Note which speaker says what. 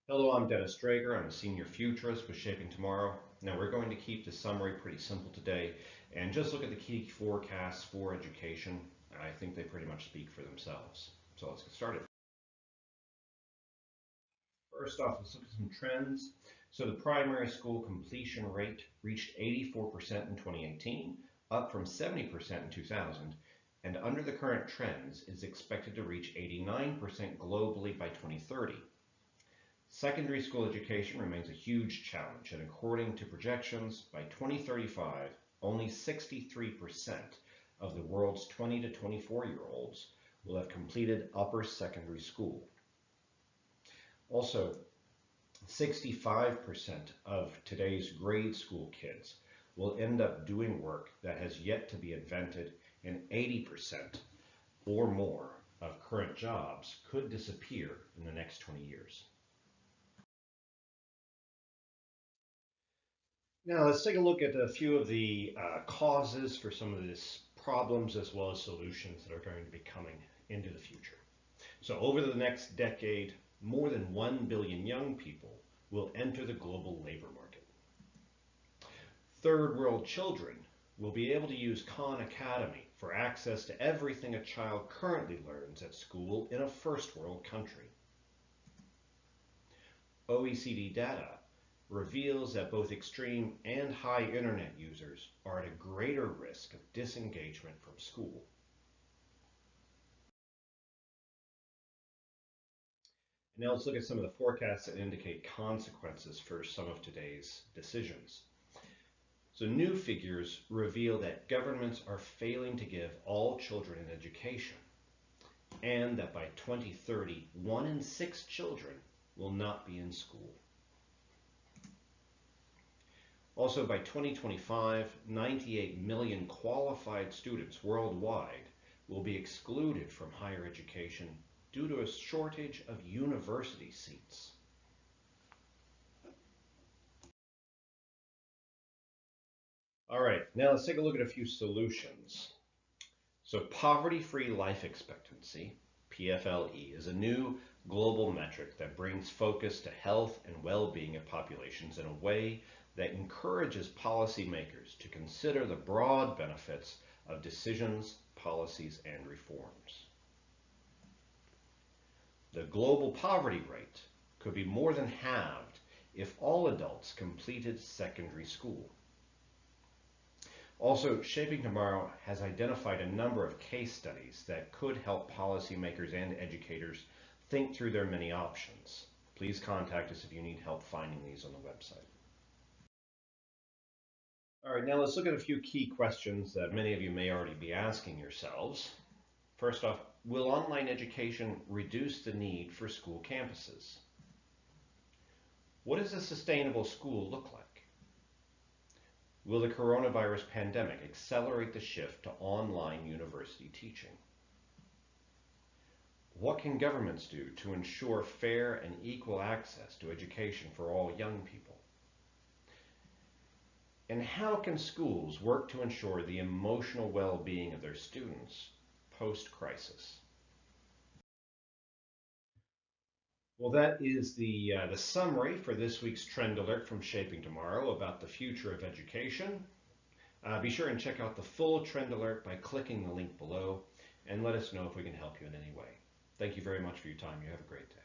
Speaker 1: Hello, I'm Dennis Drager. I'm a senior futurist with Shaping Tomorrow. Now, we're going to keep the summary pretty simple today and just look at the key forecasts for education. I think they pretty much speak for themselves. So let's get started. First off, let's look at some trends. So the primary school completion rate reached 84% in 2018, up from 70% in 2000, and under the current trends is expected to reach 89% globally by 2030. Secondary school education remains a huge challenge, and according to projections, by 2035, only 63% of the world's 20 to 24-year-olds will have completed upper secondary school. Also, 65% of today's grade school kids will end up doing work that has yet to be invented, and 80% or more of current jobs could disappear in the next 20 years. Now let's take a look at a few of the causes for some of these problems as well as solutions that are going to be coming into the future. So over the next decade, more than 1 billion young people will enter the global labor market. Third world children will be able to use Khan Academy for access to everything a child currently learns at school in a first world country. OECD data reveals that both extreme and high internet users are at a greater risk of disengagement from school. Now let's look at some of the forecasts that indicate consequences for some of today's decisions. So new figures reveal that governments are failing to give all children an education, and that by 2030, 1 in 6 children will not be in school. Also, by 2025, 98 million qualified students worldwide will be excluded from higher education due to a shortage of university seats. All right, now let's take a look at a few solutions. So poverty-free life expectancy, PFLE, is a new global metric that brings focus to health and well-being of populations in a way that encourages policymakers to consider the broad benefits of decisions, policies, and reforms. The global poverty rate could be more than halved if all adults completed secondary school. Also, Shaping Tomorrow has identified a number of case studies that could help policymakers and educators think through their many options. Please contact us if you need help finding these on the website. All right, now let's look at a few key questions that many of you may already be asking yourselves. First off, will online education reduce the need for school campuses? What does a sustainable school look like? Will the coronavirus pandemic accelerate the shift to online university teaching? What can governments do to ensure fair and equal access to education for all young people? And how can schools work to ensure the emotional well-being of their students post-crisis? Well, that is the summary for this week's Trend Alert from Shaping Tomorrow about the future of education. Be sure and check out the full Trend Alert by clicking the link below, and let us know if we can help you in any way. Thank you very much for your time. You have a great day.